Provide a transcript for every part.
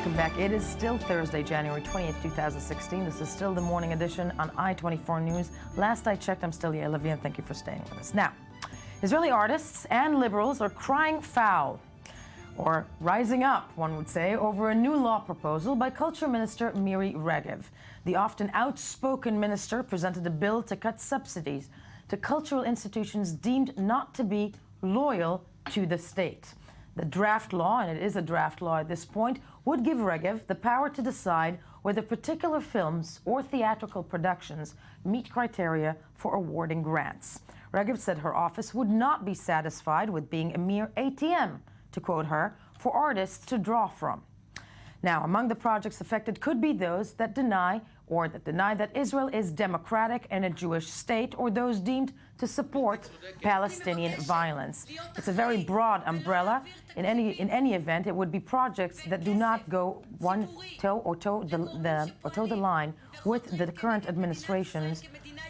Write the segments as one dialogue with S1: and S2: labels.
S1: Welcome back. It is still Thursday, January 20th, 2016. This is still the morning edition on I-24 News. Last I checked, I'm still Yael Lavie, and thank you for staying with us. Now, Israeli artists and liberals are crying foul, or rising up, one would say, over a new law proposal by Culture Minister Miri Regev. The often outspoken minister presented a bill to cut subsidies to cultural institutions deemed not to be loyal to the state. The draft law, and it is a draft law at this point, would give Regev the power to decide whether particular films or theatrical productions meet criteria for awarding grants. Regev said her office would not be satisfied with being a mere ATM, to quote her, for artists to draw from. Now, among the projects affected could be those that deny that Israel is democratic and a Jewish state, or those deemed to support Palestinian violence. It's a very broad umbrella. In any event, it would be projects that do not go toe the line with the current administration's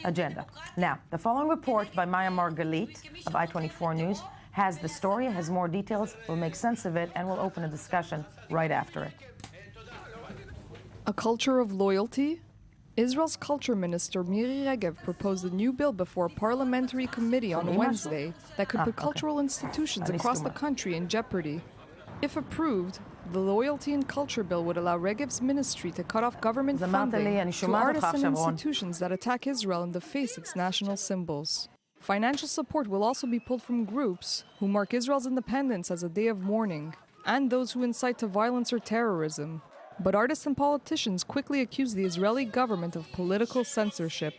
S1: agenda. Now, the following report by Maya Margalit of I-24 News has the story, has more details, we'll make sense of it, and we'll open a discussion right after it.
S2: A culture of loyalty? Israel's culture minister Miri Regev proposed a new bill before a parliamentary committee on Wednesday that could put cultural institutions across the country in jeopardy. If approved, the Loyalty and Culture Bill would allow Regev's ministry to cut off government funding to artists and institutions that attack Israel and deface its national symbols. Financial support will also be pulled from groups who mark Israel's independence as a day of mourning, and those who incite to violence or terrorism. But artists and politicians quickly accuse the Israeli government of political censorship.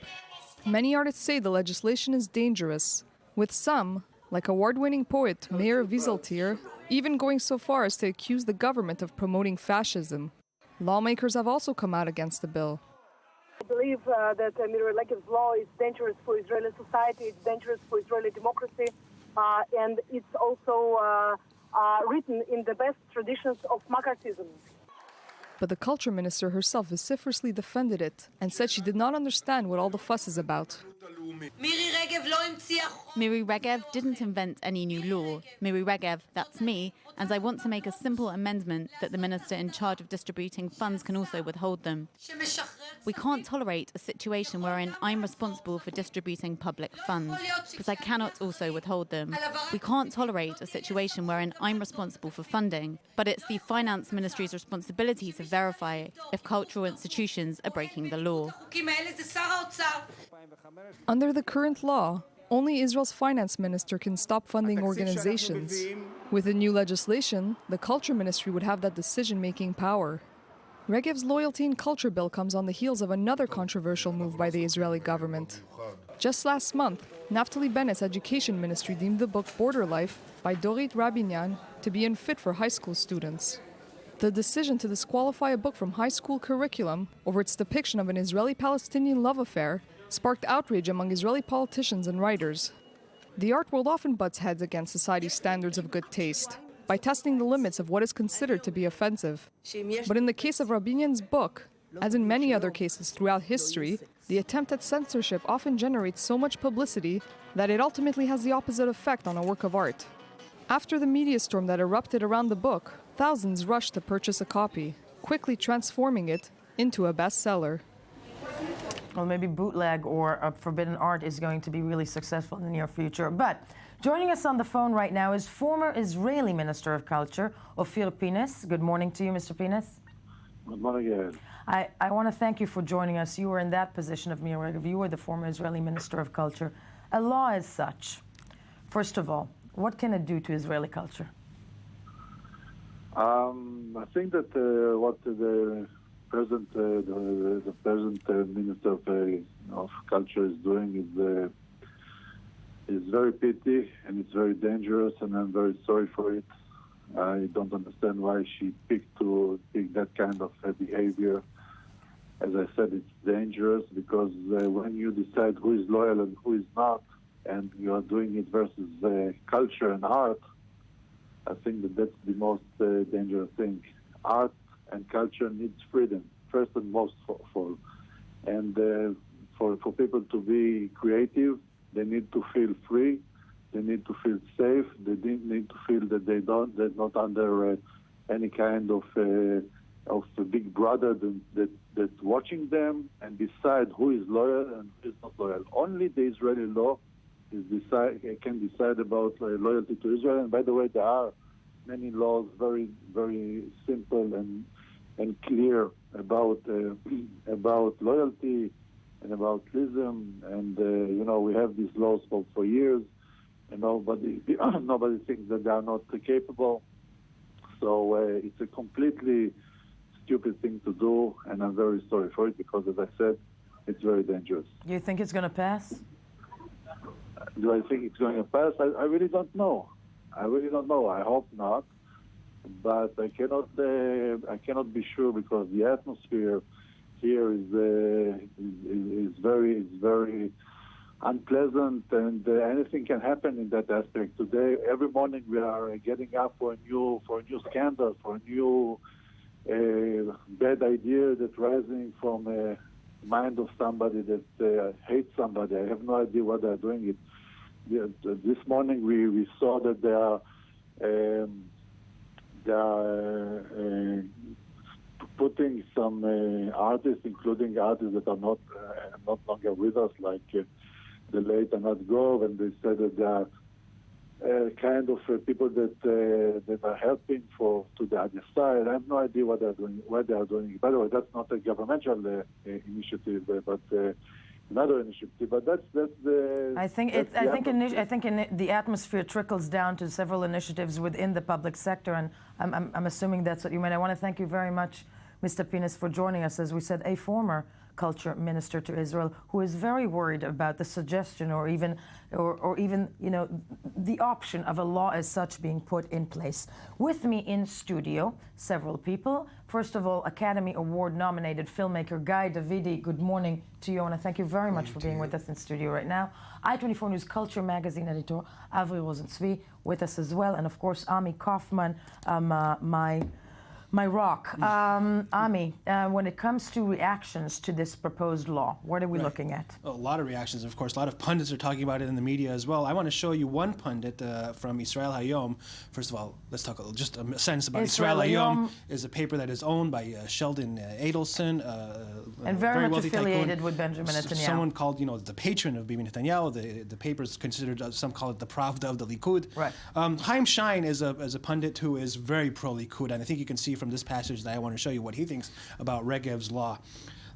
S2: Many artists say the legislation is dangerous, with some, like award-winning poet Meir Wieseltier, even going so far as to accuse the government of promoting fascism. Lawmakers have also come out against the bill.
S3: I believe that Miri Regev's law is dangerous for Israeli society, it's dangerous for Israeli democracy, and it's also written in the best traditions of McCarthyism.
S2: But the culture minister herself vociferously defended it and said she did not understand what all the fuss is about.
S4: Miri Regev didn't invent any new law. Miri Regev, that's me, and I want to make a simple amendment that the minister in charge of distributing funds can also withhold them. We can't tolerate a situation wherein I'm responsible for distributing public funds, but I cannot also withhold them. We can't tolerate a situation wherein I'm responsible for funding, but it's the finance ministry's responsibility to verify if cultural institutions are breaking the law.
S2: Under the current law, only Israel's finance minister can stop funding organizations. With the new legislation, the culture ministry would have that decision-making power. Regev's Loyalty and Culture Bill comes on the heels of another controversial move by the Israeli government. Just last month, Naftali Bennett's education ministry deemed the book Border Life by Dorit Rabinyan to be unfit for high school students. The decision to disqualify a book from high school curriculum over its depiction of an Israeli-Palestinian love affair sparked outrage among Israeli politicians and writers. The art world often butts heads against society's standards of good taste by testing the limits of what is considered to be offensive. But in the case of Rabinyan's book, as in many other cases throughout history, the attempt at censorship often generates so much publicity that it ultimately has the opposite effect on a work of art. After the media storm that erupted around the book, thousands rushed to purchase a copy, quickly transforming it into a bestseller.
S1: Well, maybe bootleg or forbidden art is going to be really successful in the near future. But joining us on the phone right now is former Israeli Minister of Culture, Ophir Pines. Good morning to you, Mr. Pines.
S5: Good morning, Yael.
S1: I want to thank you for joining us. You were in that position of Miri Regev. You were the former Israeli Minister of Culture. A law as such, first of all, what can it do to Israeli culture?
S5: I think that what the present Minister of Culture is doing is very pity, and it's very dangerous, and I'm very sorry for it. I don't understand why she picked that kind of behavior. As I said, it's dangerous because when you decide who is loyal and who is not, and you are doing it versus culture and art, I think that that's the most dangerous thing. Art and culture needs freedom, first and most of all. And for people to be creative, they need to feel free, they need to feel safe, they need to feel that they're not under any kind of a big brother that's watching them and decide who is loyal and who is not loyal. Only the Israeli law can decide about loyalty to Israel. And by the way, there are many laws very, very simple and clear about loyalty and about ism. And we have these laws for years, and nobody thinks that they are not capable. So it's a completely stupid thing to do, and I'm very sorry for it because, as I said, it's very dangerous.
S1: You think it's going to pass?
S5: Do I think it's going to pass? I really don't know. I hope not, but I cannot be sure because the atmosphere here is very unpleasant, and anything can happen in that aspect. Today, every morning we are getting up for a new scandal, for a new bad idea that's rising from a mind of somebody that hates somebody. I have no idea what they're doing. This morning we saw that they are putting some artists, including artists that are not longer with us, like the late Anat Gov, and they said that they are kind of people that are helping to the other side. I have no idea what they are doing. By the way, that's not a governmental initiative, but another initiative. But that's the.
S1: I think the atmosphere trickles down to several initiatives within the public sector, and I'm assuming that's what you mean. I want to thank you very much, Mr. Pinas, for joining us. As we said, a former culture minister to Israel who is very worried about the suggestion or even the option of a law as such being put in place. With me in studio, several people. First of all, Academy Award nominated filmmaker Guy Davidi. Good morning to you. I want to thank you very much for being with us in studio right now. I-24 News Culture Magazine editor Avri Rosenzvi with us as well, and of course Ami Kaufman, my rock. Ami, when it comes to reactions to this proposed law, what are we looking at?
S6: A lot of reactions, of course. A lot of pundits are talking about it in the media as well. I want to show you one pundit from Israel Hayom. First of all, let's talk just a sentence about Israel Hayom. Is a paper that is owned by Sheldon Adelson,
S1: and very much affiliated with Benjamin Netanyahu.
S6: Someone called, the patron of Bibi Netanyahu. The paper is considered, some call it the Pravda of the Likud.
S1: Right.
S6: Chaim Schein is a pundit who is very pro-Likud, and I think you can see from this passage that I want to show you what he thinks about Regev's law.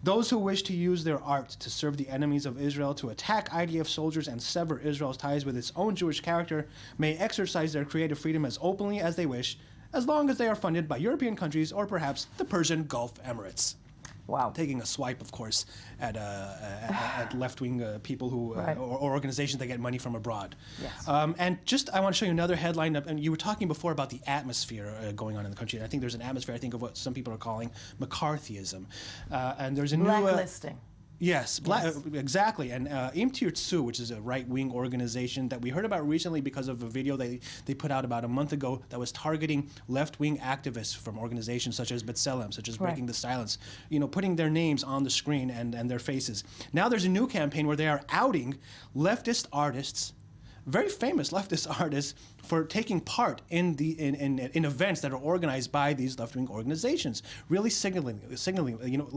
S6: Those who wish to use their art to serve the enemies of Israel, to attack IDF soldiers and sever Israel's ties with its own Jewish character, may exercise their creative freedom as openly as they wish, as long as they are funded by European countries or perhaps the Persian Gulf Emirates.
S1: Wow.
S6: Taking a swipe, of course, at left-wing people who
S1: right.
S6: or organizations that get money from abroad.
S1: Yes.
S6: And I want to show you another headline. And you were talking before about the atmosphere going on in the country. And I think there's an atmosphere, I think, of what some people are calling McCarthyism. And there's a new...
S1: Blacklisting.
S6: Yes, exactly. And Im Tirtzu, which is a right-wing organization that we heard about recently because of a video they put out about a month ago that was targeting left-wing activists from organizations such as B'Tselem, such as Breaking the Silence, putting their names on the screen and their faces. Now there's a new campaign where they are outing leftist artists, very famous leftist artists, for taking part in events that are organized by these left-wing organizations, really signaling.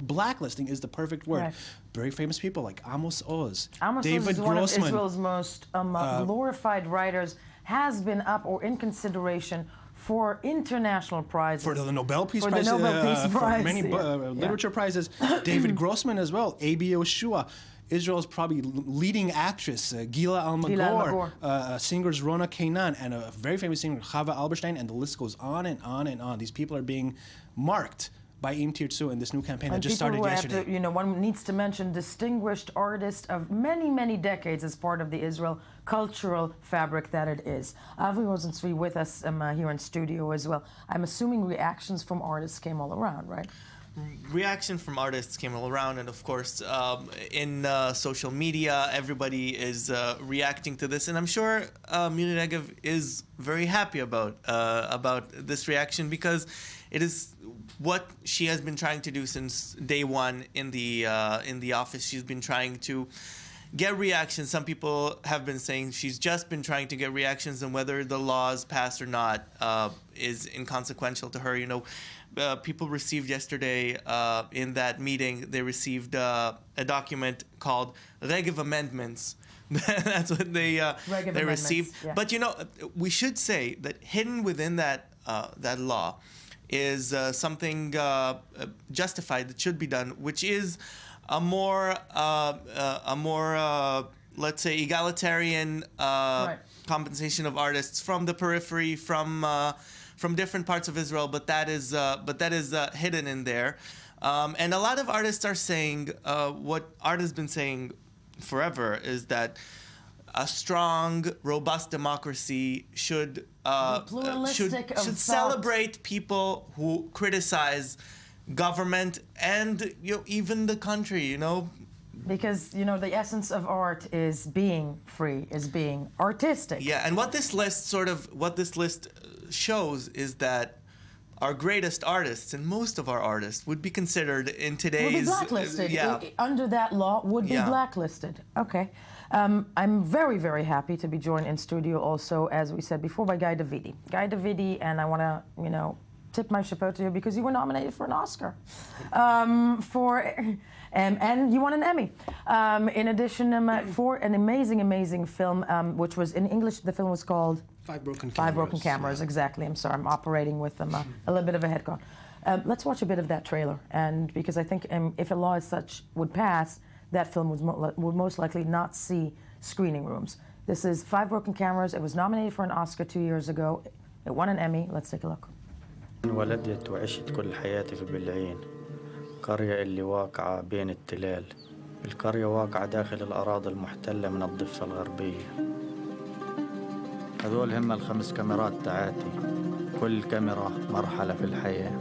S6: Blacklisting is the perfect word.
S1: Right.
S6: Very famous people like Amos Oz,
S1: Oz
S6: David
S1: is one
S6: Grossman,
S1: of Israel's most glorified writers, has been up or in consideration for international prizes.
S6: For the Nobel Peace Prize.
S1: For the Nobel Peace Prize.
S6: For many literature prizes. David Grossman as well, A.B. Yoshua. Israel's probably leading actress, Gila Almagor, singers Rona Kainan, and a very famous singer, Chava Alberstein, and the list goes on and on and on. These people are being marked by Im Tirtzu in this new campaign that just started yesterday.
S1: One needs to mention distinguished artist of many, many decades as part of the Israel cultural fabric that it is. Avi Rosenzvi with us here in studio as well. I'm assuming reactions from artists came all around, right?
S7: Reaction from artists came all around, and of course in social media everybody is reacting to this, and I'm sure Miri Regev is very happy about this reaction because it is what she has been trying to do since day one in the office. She's been trying to get reactions. Some people have been saying she's just been trying to get reactions, and whether the laws pass or not is inconsequential to her. people received yesterday in that meeting, they received a document called Regev Amendments. That's what they received.
S1: Yeah.
S7: But we should say that hidden within that law is something justified that should be done, which is a more let's say egalitarian compensation of artists from the periphery, from different parts of Israel. But that is hidden in there, and a lot of artists are saying what art has been saying forever is that a strong, robust democracy should celebrate people who criticize government and even the country.
S1: Because the essence of art is being free, is being artistic.
S7: Yeah, and what this list shows is that our greatest artists and most of our artists would be considered in today's...
S1: Would be blacklisted. Under that law, would be blacklisted. Okay. I'm very, very happy to be joined in studio also, as we said before, by Guy Davidi. Guy Davidi, and I want to, tip my chapeau to you because you were nominated for an Oscar. And you won an Emmy. In addition, for an amazing, amazing film, which was in English, the film was called...
S8: Five Broken
S1: Cameras, exactly. I'm sorry, I'm operating with a little bit of a head count. Let's watch a bit of that trailer, and because I think if a law as such would pass, that film would most likely not see screening rooms. This is Five Broken Cameras. It was nominated for an Oscar 2 years ago. It won an Emmy. Let's take a look.
S9: انولدت وعشت كل حياتي في بلعين، قرية اللي واقعة بين التلال. القرية واقعة داخل الأراضي المحتلة من الضفة الغربية. هذول هم ال5 كاميرات تاعاتي، كل كاميرا مرحلة في الحياة.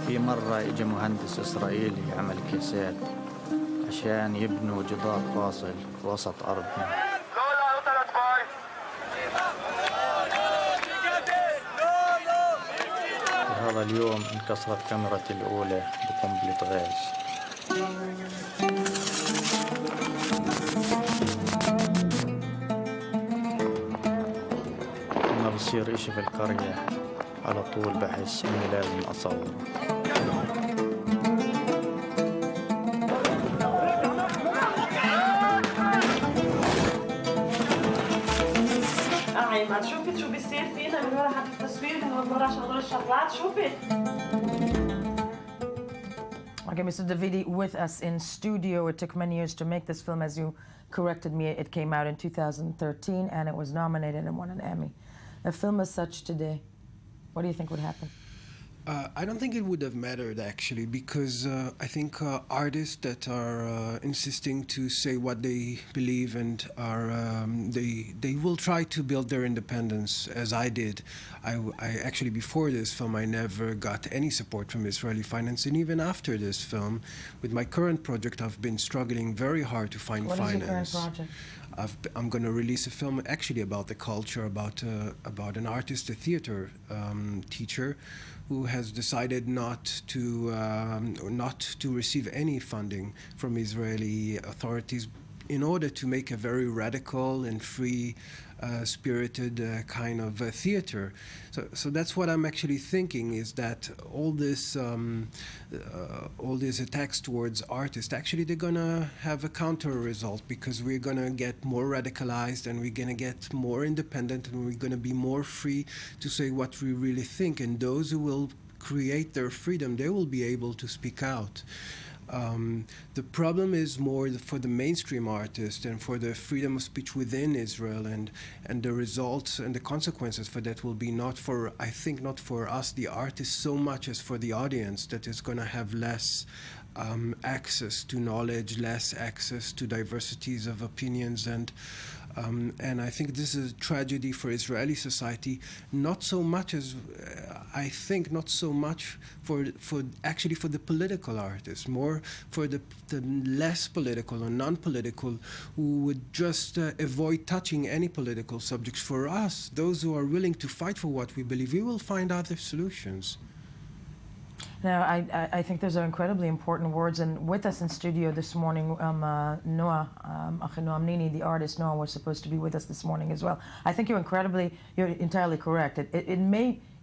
S9: في مرة إجا مهندس إسرائيلي عمل كاسات عشان يبنوا جدار فاصل وسط أرضنا. في هذا اليوم انكسرت كاميرتي الأولى بقنبلة غاز. لما بصير إشي في القرية على طول بحس إني لازم أصور.
S10: ما شوفت شو بيصير فينا من ورا حتى التصوير من ورا شغل الشغلات شوفت.
S1: Okay, Mr. Davidi with us in studio. It took many years to make this film. As you corrected me, it came out in 2013 and it was nominated and won an Emmy. A film as such today, what do you think would happen?
S8: I don't think it would have mattered, actually, because I think artists that are insisting to say what they believe and are they will try to build their independence, as I did. I actually, before this film, I never got any support from Israeli finance, and even after this film, with my current project, I've been struggling very hard to find finance.
S1: What is your current project?
S8: I'm going to release a film actually about the culture, about an artist, a theater teacher, who has decided not to receive any funding from Israeli authorities in order to make a very radical and free spirited kind of theater. So that's what I'm actually thinking, is that all these attacks towards artists, actually they're going to have a counter result, because we're going to get more radicalized and we're going to get more independent and we're going to be more free to say what we really think. And those who will create their freedom, they will be able to speak out. The problem is more for the mainstream artist and for the freedom of speech within Israel, and the results and the consequences for that will be not for us, the artists, so much as for the audience, that is going to have less access to knowledge, less access to diversities of opinions, and I think this is a tragedy for Israeli society, not so much as not so much for the political artists, more for the less political or non-political, who would just avoid touching any political subjects. For us, those who are willing to fight for what we believe, we will find other solutions.
S1: Now, I think those are incredibly important words. And with us in studio this morning, Noah, Achinoam Nini, the artist Noah, was supposed to be with us this morning as well. I think you're entirely correct.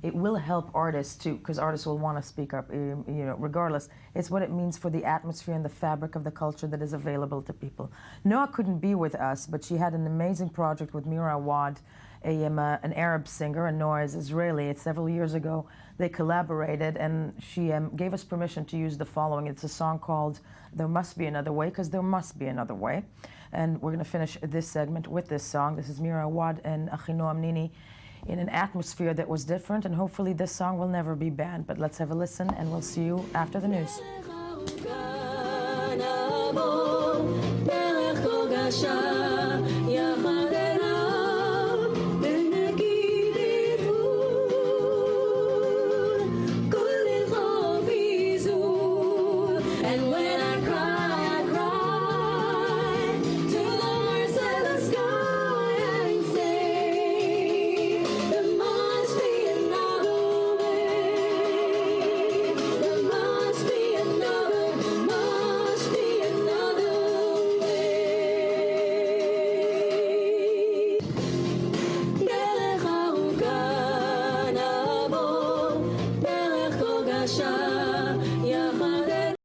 S1: It will help artists too, because artists will want to speak up, regardless. It's what it means for the atmosphere and the fabric of the culture that is available to people. Noah couldn't be with us, but she had an amazing project with Mira Awad, an Arab singer, and Noah is Israeli. Several years ago, they collaborated, and she gave us permission to use the following. It's a song called There Must Be Another Way, because there must be another way. And we're going to finish this segment with this song. This is Mira Awad and Achinoam Nini in an atmosphere that was different, and hopefully this song will never be banned. But let's have a listen, and we'll see you after the news.
S11: Shine.